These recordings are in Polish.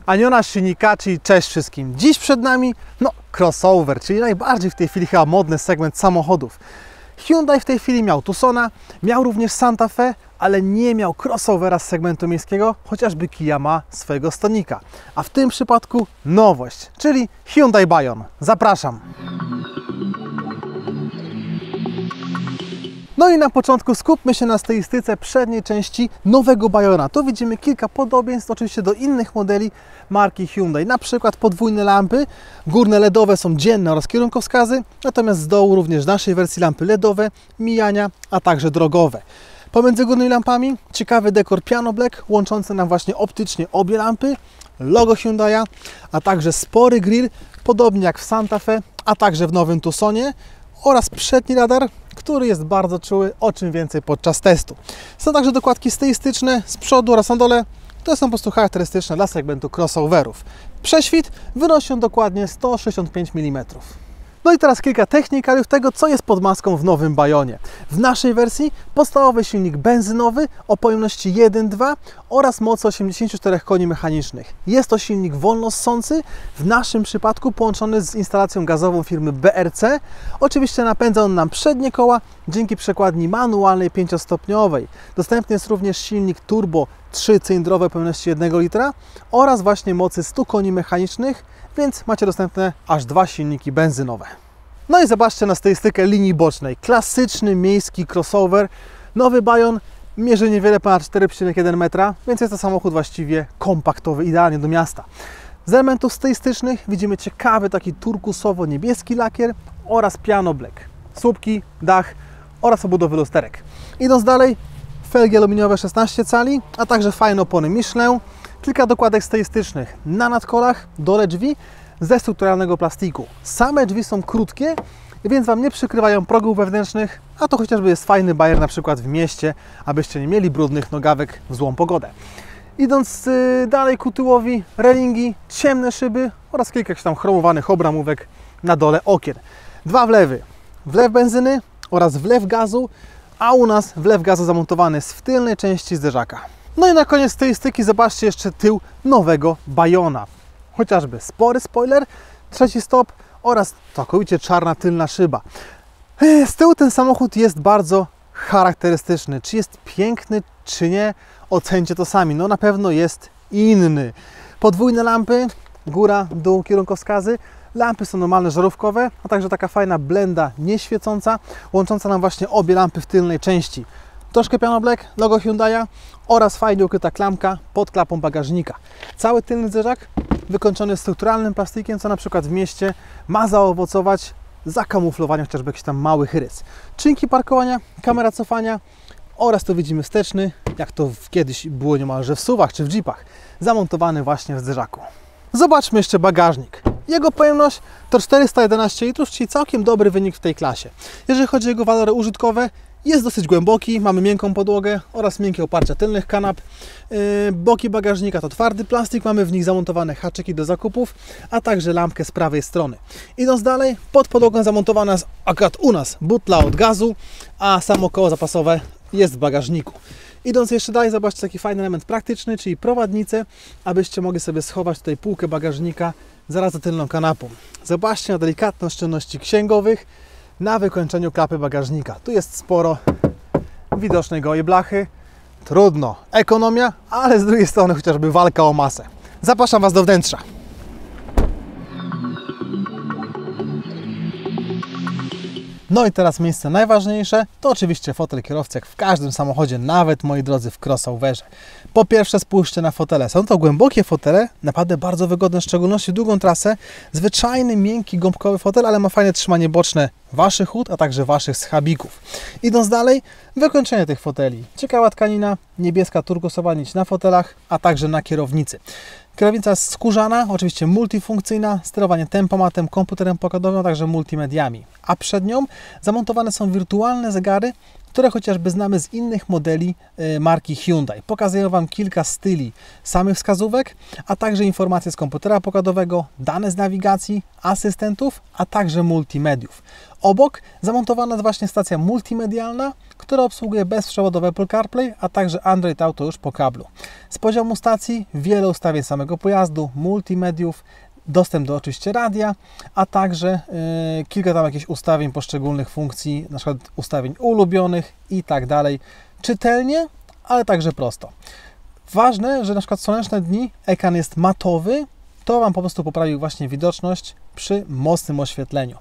Aniona silnika, czyli cześć wszystkim. Dziś przed nami, crossover, czyli najbardziej w tej chwili chyba modny segment samochodów. Hyundai w tej chwili miał Tucsona, miał również Santa Fe, ale nie miał crossovera z segmentu miejskiego, chociażby Kia ma swojego Stonika. A w tym przypadku nowość, czyli Hyundai Bayon. Zapraszam! No i na początku skupmy się na stylistyce przedniej części nowego Bayona. Tu widzimy kilka podobieństw oczywiście do innych modeli marki Hyundai. Na przykład podwójne lampy, górne LEDowe są dzienne oraz kierunkowskazy, natomiast z dołu również w naszej wersji lampy LEDowe, mijania, a także drogowe. Pomiędzy górnymi lampami ciekawy dekor Piano Black, łączący nam właśnie optycznie obie lampy, logo Hyundai'a, a także spory grill, podobnie jak w Santa Fe, a także w nowym Tucsonie, oraz przedni radar, który jest bardzo czuły, o czym więcej podczas testu. Są także dokładki stylistyczne z przodu oraz na dole, które są po prostu charakterystyczne dla segmentu crossoverów. Prześwit wynosi on dokładnie 165 mm. No i teraz kilka technikaliów tego, co jest pod maską w nowym Bayonie. W naszej wersji podstawowy silnik benzynowy o pojemności 1.2 oraz mocy 84 koni mechanicznych. Jest to silnik wolnossący, w naszym przypadku połączony z instalacją gazową firmy BRC. Oczywiście napędza on nam przednie koła dzięki przekładni manualnej 5-stopniowej. Dostępny jest również silnik turbo 3-cylindrowy o pojemności 1 litra oraz właśnie mocy 100 koni mechanicznych, więc macie dostępne aż dwa silniki benzynowe. No i zobaczcie na stylistykę linii bocznej. Klasyczny miejski crossover. Nowy Bayon mierzy niewiele ponad 4,1 metra, więc jest to samochód właściwie kompaktowy, idealnie do miasta. Z elementów stylistycznych widzimy ciekawy taki turkusowo-niebieski lakier oraz Piano Black. Słupki, dach oraz obudowy lusterek. Idąc dalej, felgi aluminiowe 16 cali, a także fajne opony Michelin. Kilka dokładek stylistycznych na nadkolach, dole drzwi ze strukturalnego plastiku. Same drzwi są krótkie, więc Wam nie przykrywają progów wewnętrznych, a to chociażby jest fajny bajer na przykład w mieście, abyście nie mieli brudnych nogawek w złą pogodę. Idąc dalej ku tyłowi, relingi, ciemne szyby oraz kilka jakichś tam chromowanych obramówek na dole okien. Dwa wlewy. Wlew benzyny oraz wlew gazu, a u nas wlew gazu zamontowany jest w tylnej części zderzaka. No i na koniec stylistyki zobaczcie jeszcze tył nowego Bayona. Chociażby spory spoiler, trzeci stop oraz całkowicie czarna tylna szyba. Z tyłu ten samochód jest bardzo charakterystyczny. Czy jest piękny, czy nie, ocencie to sami. No na pewno jest inny. Podwójne lampy, góra, dół, kierunkowskazy. Lampy są normalne, żarówkowe, a także taka fajna blenda nieświecąca, łącząca nam właśnie obie lampy w tylnej części. Troszkę Piano Black, logo Hyundai'a oraz fajnie ukryta klamka pod klapą bagażnika. Cały tylny zderzak wykończony strukturalnym plastikiem, co na przykład w mieście ma zaowocować zakamuflowaniem chociażby jakichś tam małych rys. Czynki parkowania, kamera cofania oraz tu widzimy wsteczny, jak to kiedyś było niemalże w SUV-ach czy w Jeepach, zamontowany właśnie w zderzaku. Zobaczmy jeszcze bagażnik. Jego pojemność to 411 litrów, czyli całkiem dobry wynik w tej klasie. Jeżeli chodzi o jego walory użytkowe, jest dosyć głęboki, mamy miękką podłogę oraz miękkie oparcia tylnych kanap. Boki bagażnika to twardy plastik, mamy w nich zamontowane haczyki do zakupów, a także lampkę z prawej strony. Idąc dalej, pod podłogą zamontowana jest akurat u nas butla od gazu, a samo koło zapasowe jest w bagażniku. Idąc jeszcze dalej, zobaczcie taki fajny element praktyczny, czyli prowadnicę, abyście mogli sobie schować tutaj półkę bagażnika zaraz za tylną kanapą. Zobaczcie na delikatne oszczędności księgowych na wykończeniu klapy bagażnika. Tu jest sporo widocznej gołej blachy. Trudno, ekonomia, ale z drugiej strony chociażby walka o masę. Zapraszam Was do wnętrza. No i teraz miejsce najważniejsze, to oczywiście fotel kierowcy, jak w każdym samochodzie, nawet moi drodzy w crossoverze. Po pierwsze spójrzcie na fotele, są to głębokie fotele, naprawdę bardzo wygodne, w szczególności długą trasę. Zwyczajny, miękki, gąbkowy fotel, ale ma fajne trzymanie boczne Waszych ud, a także Waszych schabików. Idąc dalej, wykończenie tych foteli. Ciekawa tkanina, niebieska turkusowa nić na fotelach, a także na kierownicy. Kierownica jest skórzana, oczywiście multifunkcyjna, sterowanie tempomatem, komputerem pokładowym, a także multimediami. A przed nią zamontowane są wirtualne zegary, które chociażby znamy z innych modeli marki Hyundai. Pokazuję Wam kilka styli samych wskazówek, a także informacje z komputera pokładowego, dane z nawigacji, asystentów, a także multimediów. Obok zamontowana jest właśnie stacja multimedialna, która obsługuje bezprzewodowy Apple CarPlay, a także Android Auto już po kablu. Z poziomu stacji wiele ustawień samego pojazdu, multimediów, dostęp do oczywiście radia, a także kilka tam jakichś ustawień poszczególnych funkcji, na przykład ustawień ulubionych i tak dalej. Czytelnie, ale także prosto. Ważne, że na przykład słoneczne dni ekran jest matowy, to Wam po prostu poprawił właśnie widoczność przy mocnym oświetleniu.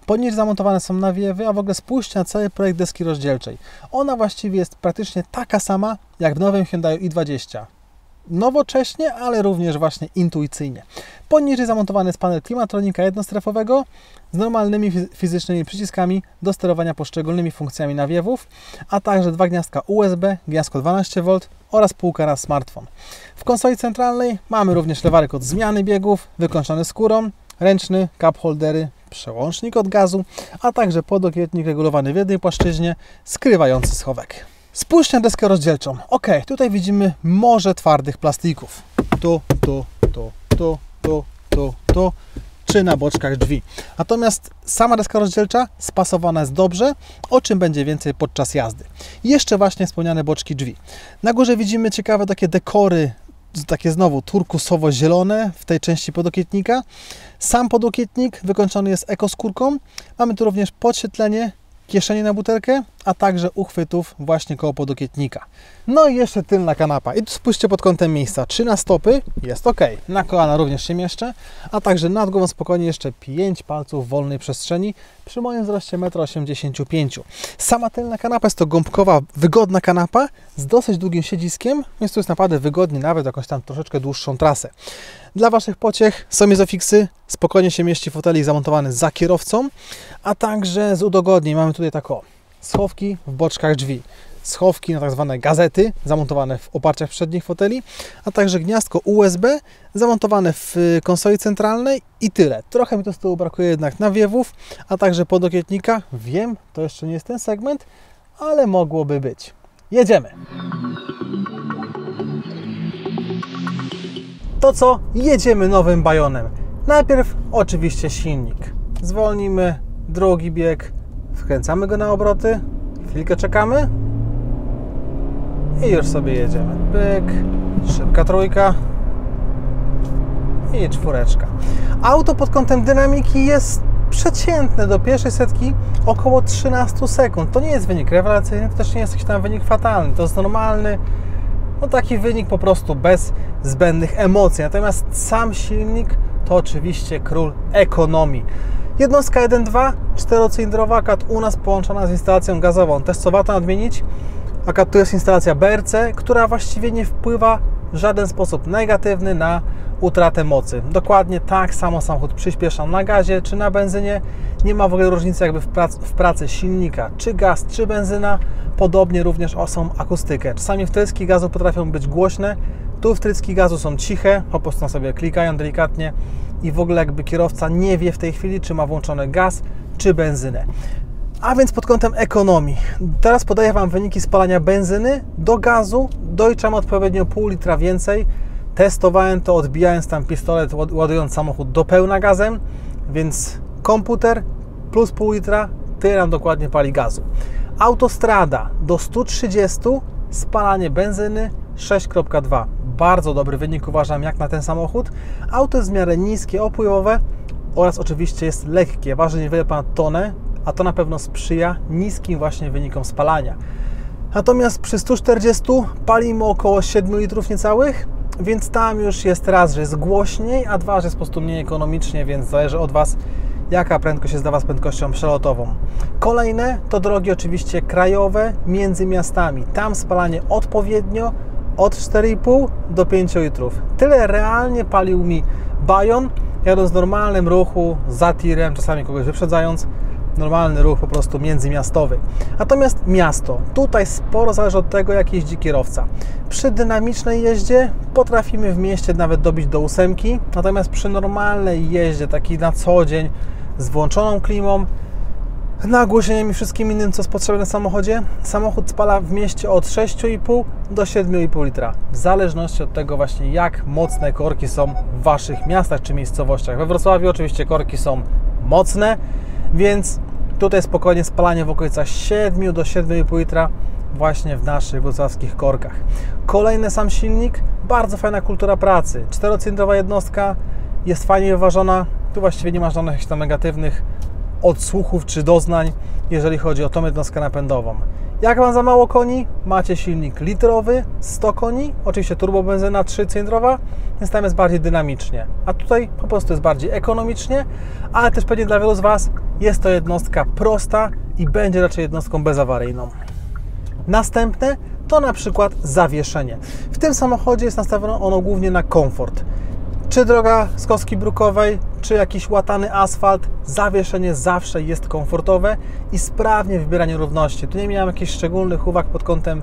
Poniżej zamontowane są nawiewy, a w ogóle spójrzcie na cały projekt deski rozdzielczej. Ona właściwie jest praktycznie taka sama jak w nowym Hyundai i20. Nowocześnie, ale również właśnie intuicyjnie. Poniżej zamontowany jest panel klimatronika jednostrefowego z normalnymi fizycznymi przyciskami do sterowania poszczególnymi funkcjami nawiewów, a także dwa gniazdka USB, gniazdko 12V oraz półka na smartfon. W konsoli centralnej mamy również lewarek od zmiany biegów, wykończony skórą, ręczny, cup holdery, przełącznik od gazu, a także podokietnik regulowany w jednej płaszczyźnie, skrywający schowek. Spójrzcie na deskę rozdzielczą. Ok, tutaj widzimy morze twardych plastików. Tu, czy na boczkach drzwi. Natomiast sama deska rozdzielcza spasowana jest dobrze, o czym będzie więcej podczas jazdy. Jeszcze właśnie wspomniane boczki drzwi. Na górze widzimy ciekawe takie dekory, takie znowu turkusowo-zielone w tej części podokietnika. Sam podokietnik wykończony jest ekoskórką. Mamy tu również podświetlenie, kieszenie na butelkę, a także uchwytów właśnie koło podokietnika. No i jeszcze tylna kanapa. I tu spójrzcie pod kątem miejsca. 3 na stopy jest ok. Na kolana również się mieszczę, a także nad głową spokojnie jeszcze 5 palców wolnej przestrzeni przy moim wzroście 1,85 m. Sama tylna kanapa jest to gąbkowa, wygodna kanapa z dosyć długim siedziskiem, więc tu jest naprawdę wygodnie, nawet jakąś tam troszeczkę dłuższą trasę. Dla Waszych pociech są Isofixy, spokojnie się mieści fotelik zamontowany za kierowcą, a także z udogodnień mamy tutaj tak schowki w boczkach drzwi, schowki na tak zwane gazety zamontowane w oparciach przednich foteli, a także gniazdko USB zamontowane w konsoli centralnej i tyle. Trochę mi to z tyłu brakuje jednak nawiewów, a także podokietnika. Wiem, to jeszcze nie jest ten segment, ale mogłoby być. Jedziemy! To co? Jedziemy nowym Bayonem. Najpierw oczywiście silnik. Zwolnimy, drugi bieg, wkręcamy go na obroty, chwilkę czekamy i już sobie jedziemy. Pyk, szybka trójka i czwóreczka. Auto pod kątem dynamiki jest przeciętne, do pierwszej setki około 13 sekund. To nie jest wynik rewelacyjny, to też nie jest jakiś tam wynik fatalny, to jest normalny, no taki wynik po prostu bez zbędnych emocji. Natomiast sam silnik to oczywiście król ekonomii. Jednostka 1.2, 4-cylindrowa, akad u nas połączona z instalacją gazową. Też co warto nadmienić, akad tu jest instalacja BRC, która właściwie nie wpływa w żaden sposób negatywny na utratę mocy. Dokładnie tak samo samochód przyspiesza na gazie czy na benzynie. Nie ma w ogóle różnicy jakby w pracy silnika, czy gaz, czy benzyna. Podobnie również są akustykę. Czasami wtryski gazu potrafią być głośne, tu wtryski gazu są ciche, po prostu sobie klikają delikatnie i w ogóle jakby kierowca nie wie w tej chwili, czy ma włączony gaz, czy benzynę. A więc pod kątem ekonomii. Teraz podaję Wam wyniki spalania benzyny do gazu. Doliczam odpowiednio pół litra więcej. Testowałem to odbijając tam pistolet, ładując samochód do pełna gazem, więc komputer plus pół litra, tyle nam dokładnie pali gazu. Autostrada do 130, spalanie benzyny 6,2. Bardzo dobry wynik uważam jak na ten samochód. Auto jest w miarę niskie, opływowe oraz oczywiście jest lekkie, waży niewiele ponad tonę, a to na pewno sprzyja niskim właśnie wynikom spalania. Natomiast przy 140 palimy około 7 litrów niecałych, więc tam już jest raz, że jest głośniej, a dwa, że jest po prostu mniej ekonomicznie, więc zależy od Was, jaka prędkość jest dla Was prędkością przelotową. Kolejne to drogi oczywiście krajowe między miastami. Tam spalanie odpowiednio od 4,5 do 5 litrów. Tyle realnie palił mi Bayon, jadąc w normalnym ruchu za tirem, czasami kogoś wyprzedzając. Normalny ruch po prostu międzymiastowy. Natomiast miasto, tutaj sporo zależy od tego, jak jeździ kierowca. Przy dynamicznej jeździe potrafimy w mieście nawet dobić do 8, natomiast przy normalnej jeździe, takiej na co dzień, z włączoną klimą, nagłośnieniem i wszystkim innym, co jest potrzebne w samochodzie. Samochód spala w mieście od 6,5 do 7,5 litra, w zależności od tego właśnie, jak mocne korki są w Waszych miastach czy miejscowościach. We Wrocławiu oczywiście korki są mocne, więc tutaj spokojnie spalanie w okolicach 7 do 7,5 litra właśnie w naszych wrocławskich korkach. Kolejny sam silnik, bardzo fajna kultura pracy. 4-cylindrowa jednostka, jest fajnie wyważona. Tu właściwie nie ma żadnych tam negatywnych odsłuchów czy doznań, jeżeli chodzi o tą jednostkę napędową. Jak Wam za mało koni, macie silnik litrowy, 100 koni, oczywiście turbobenzyna 3-cylindrowa, więc tam jest bardziej dynamicznie. A tutaj po prostu jest bardziej ekonomicznie, ale też pewnie dla wielu z Was jest to jednostka prosta i będzie raczej jednostką bezawaryjną. Następne to na przykład zawieszenie. W tym samochodzie jest nastawione ono głównie na komfort. Czy droga z kostki brukowej, czy jakiś łatany asfalt, zawieszenie zawsze jest komfortowe i sprawnie wybiera nierówności. Tu nie miałem jakichś szczególnych uwag pod kątem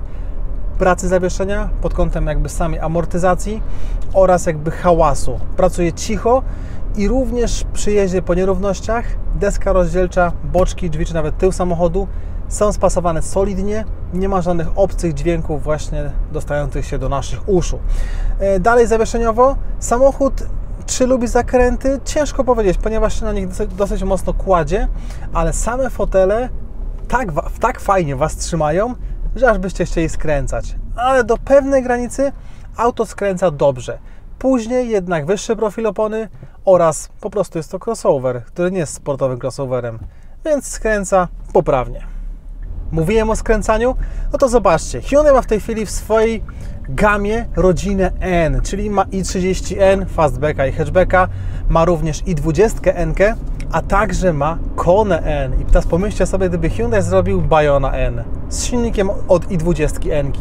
pracy zawieszenia, pod kątem jakby samej amortyzacji oraz jakby hałasu. Pracuje cicho i również przy jeździe po nierównościach deska rozdzielcza, boczki, drzwi czy nawet tył samochodu są spasowane solidnie, nie ma żadnych obcych dźwięków właśnie dostających się do naszych uszu. Dalej zawieszeniowo, samochód czy lubi zakręty? Ciężko powiedzieć, ponieważ się na nich dosyć mocno kładzie, ale same fotele tak fajnie Was trzymają, że aż byście chcieli skręcać. Ale do pewnej granicy auto skręca dobrze. Później jednak wyższy profil opony oraz po prostu jest to crossover, który nie jest sportowym crossoverem, więc skręca poprawnie. Mówiłem o skręcaniu? No to zobaczcie, Hyundai ma w tej chwili w swojej gamie rodzinę N, czyli ma i30N, fastbacka i hatchbacka, ma również i20N, a także ma Kone N. I teraz pomyślcie sobie, gdyby Hyundai zrobił Bayona N z silnikiem od i20N.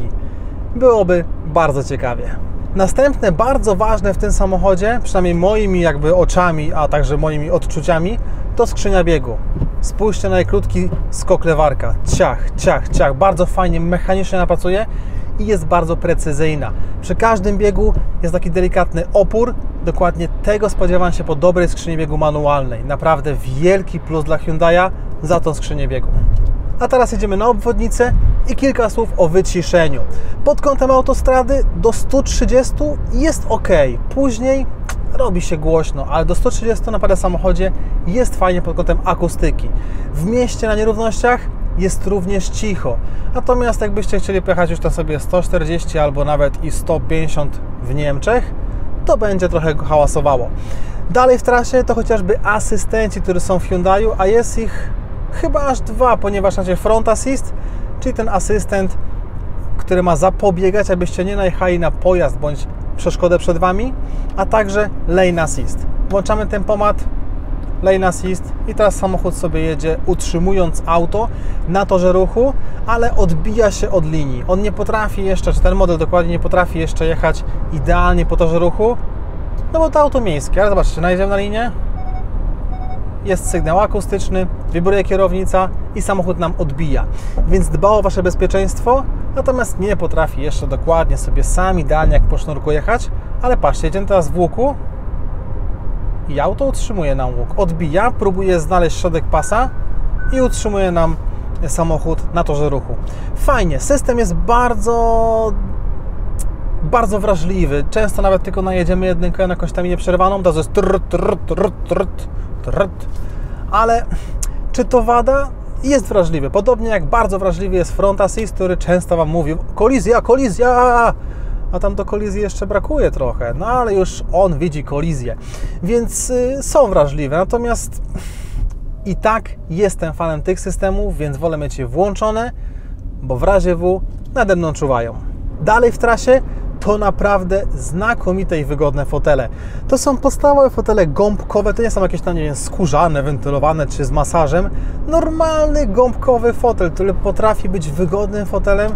Byłoby bardzo ciekawie. Następne, bardzo ważne w tym samochodzie, przynajmniej moimi jakby oczami, a także moimi odczuciami, to skrzynia biegu. Spójrzcie na jej krótki skok lewarka. Ciach, ciach, ciach. Bardzo fajnie, mechanicznie ona pracuje i jest bardzo precyzyjna. Przy każdym biegu jest taki delikatny opór. Dokładnie tego spodziewam się po dobrej skrzyni biegu manualnej. Naprawdę wielki plus dla Hyundai'a za tą skrzynię biegu. A teraz jedziemy na obwodnicę i kilka słów o wyciszeniu. Pod kątem autostrady do 130 jest ok. Później robi się głośno, ale do 130 na samochodzie jest fajnie pod kątem akustyki. W mieście na nierównościach jest również cicho. Natomiast jakbyście chcieli pojechać już tam sobie 140 albo nawet i 150 w Niemczech, to będzie trochę hałasowało. Dalej w trasie to chociażby asystenci, które są w Hyundai'u, a jest ich chyba aż 2, ponieważ macie front assist, czyli ten asystent, który ma zapobiegać, abyście nie najechali na pojazd bądź przeszkodę przed Wami, a także lane assist. Włączamy tempomat, lane assist i teraz samochód sobie jedzie, utrzymując auto na torze ruchu, ale odbija się od linii. On nie potrafi jeszcze, czy ten model dokładnie nie potrafi jeszcze jechać idealnie po torze ruchu, no bo to auto miejskie. Ale zobaczcie, najedziemy na linię, jest sygnał akustyczny, wibruje kierownica i samochód nam odbija. Więc dba o Wasze bezpieczeństwo, natomiast nie potrafi jeszcze dokładnie sobie sam idealnie jak po sznurku jechać, ale patrzcie, jedziemy teraz w łuku i auto utrzymuje nam łuk. Odbija, próbuje znaleźć środek pasa i utrzymuje nam samochód na torze ruchu. Fajnie, system jest bardzo wrażliwy. Często nawet tylko najedziemy jedynkę jakoś tam nieprzerwaną, to jest ale czy to wada? Jest wrażliwy. Podobnie jak bardzo wrażliwy jest front assist, który często Wam mówi kolizja, kolizja, a tam do kolizji jeszcze brakuje trochę, no ale już on widzi kolizję, więc są wrażliwe, natomiast i tak jestem fanem tych systemów, więc wolę mieć je włączone, bo w razie W nade mną czuwają. Dalej w trasie to naprawdę znakomite i wygodne fotele. To są podstawowe fotele gąbkowe, to nie są jakieś tam, nie wiem, skórzane, wentylowane czy z masażem. Normalny gąbkowy fotel, który potrafi być wygodnym fotelem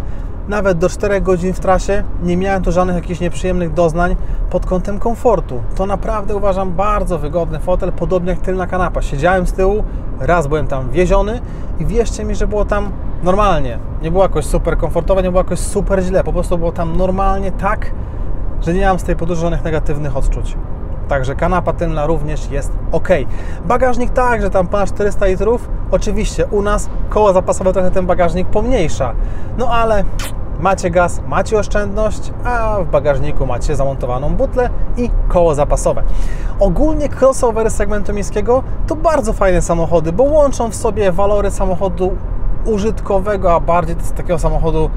nawet do 4 godzin w trasie. Nie miałem tu żadnych jakichś nieprzyjemnych doznań pod kątem komfortu. To naprawdę uważam bardzo wygodny fotel, podobnie jak tylna kanapa. Siedziałem z tyłu, raz byłem tam wieziony i wierzcie mi, że było tam normalnie. Nie było jakoś super komfortowo, nie było jakoś super źle. Po prostu było tam normalnie tak, że nie mam z tej podróży żadnych negatywnych odczuć. Także kanapa tylna również jest ok. Bagażnik także tam ponad 400 litrów. Oczywiście u nas koło zapasowe trochę ten bagażnik pomniejsza. No ale macie gaz, macie oszczędność, a w bagażniku macie zamontowaną butlę i koło zapasowe. Ogólnie crossovery segmentu miejskiego to bardzo fajne samochody, bo łączą w sobie walory samochodu użytkowego, a bardziej z takiego samochodu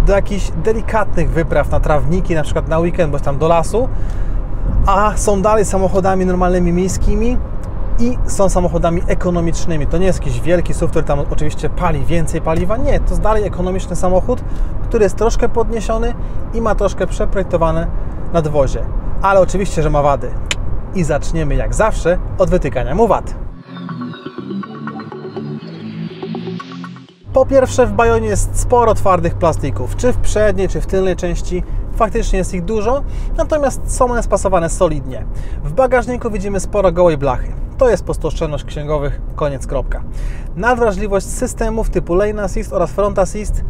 do jakichś delikatnych wypraw na trawniki, na przykład na weekend, bądź tam do lasu, a są dalej samochodami normalnymi miejskimi i są samochodami ekonomicznymi. To nie jest jakiś wielki SUV, który tam oczywiście pali więcej paliwa. Nie, to jest dalej ekonomiczny samochód, który jest troszkę podniesiony i ma troszkę przeprojektowane nadwozie. Ale oczywiście, że ma wady. I zaczniemy jak zawsze od wytykania mu wad. Po pierwsze, w Bajonie jest sporo twardych plastików, czy w przedniej, czy w tylnej części. Faktycznie jest ich dużo, natomiast są one spasowane solidnie. W bagażniku widzimy sporo gołej blachy. To jest po prostu oszczędność księgowych, koniec, kropka. Nadwrażliwość systemów typu Lane Assist oraz Front Assist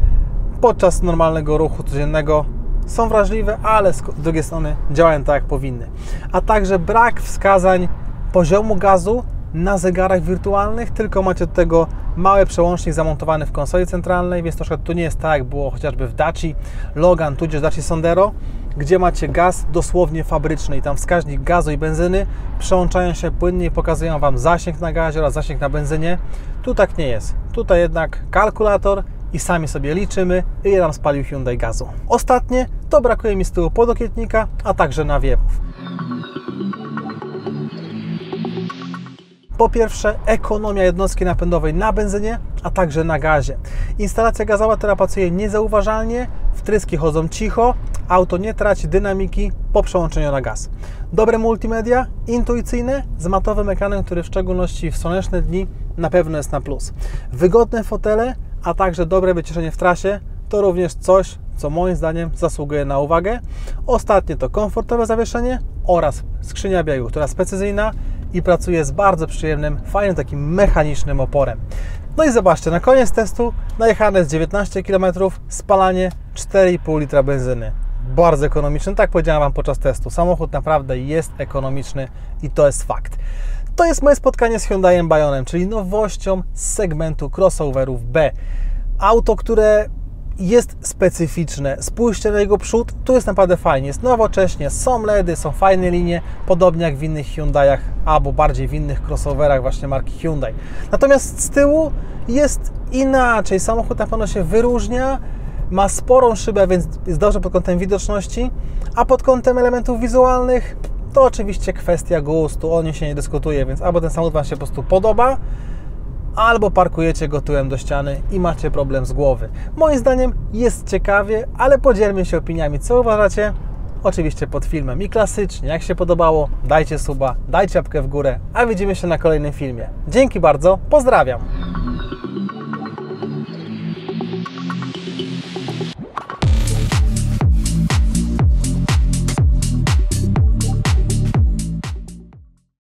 podczas normalnego ruchu codziennego są wrażliwe, ale z drugiej strony działają tak jak powinny. A także brak wskazań poziomu gazu na zegarach wirtualnych, tylko macie do tego mały przełącznik zamontowany w konsoli centralnej, więc troszkę tu nie jest tak jak było chociażby w Daci Logan, tudzież Daci Sandero, gdzie macie gaz dosłownie fabryczny i tam wskaźnik gazu i benzyny przełączają się płynnie i pokazują Wam zasięg na gazie oraz zasięg na benzynie. Tu tak nie jest. Tutaj jednak kalkulator i sami sobie liczymy, ile nam spalił Hyundai gazu. Ostatnie to brakuje mi z tyłu podokietnika, a także nawiewów. Po pierwsze, ekonomia jednostki napędowej na benzynie, a także na gazie. Instalacja gazowa, która pracuje niezauważalnie, wtryski chodzą cicho, auto nie traci dynamiki po przełączeniu na gaz. Dobre multimedia, intuicyjne, z matowym ekranem, który w szczególności w słoneczne dni na pewno jest na plus. Wygodne fotele, a także dobre wyciszenie w trasie, to również coś, co moim zdaniem zasługuje na uwagę. Ostatnie to komfortowe zawieszenie oraz skrzynia biegów, która jest precyzyjna i pracuje z bardzo przyjemnym, fajnym takim mechanicznym oporem. No i zobaczcie, na koniec testu najechane jest 19 km, spalanie 4,5 litra benzyny. Bardzo ekonomiczny, tak powiedziałem Wam podczas testu. Samochód naprawdę jest ekonomiczny i to jest fakt. To jest moje spotkanie z Hyundaiem Bajonem, czyli nowością z segmentu crossoverów B. Auto, które jest specyficzne. Spójrzcie na jego przód, tu jest naprawdę fajnie, jest nowocześnie, są LEDy, są fajne linie, podobnie jak w innych Hyundaiach, albo bardziej w innych crossoverach właśnie marki Hyundai. Natomiast z tyłu jest inaczej, samochód na pewno się wyróżnia, ma sporą szybę, więc jest dobrze pod kątem widoczności, a pod kątem elementów wizualnych to oczywiście kwestia gustu, o nim się nie dyskutuje, więc albo ten samochód Wam się po prostu podoba, albo parkujecie go tyłem do ściany i macie problem z głowy. Moim zdaniem jest ciekawie, ale podzielmy się opiniami. Co uważacie? Oczywiście pod filmem. I klasycznie, jak się podobało, dajcie suba, dajcie łapkę w górę, a widzimy się na kolejnym filmie. Dzięki bardzo, pozdrawiam!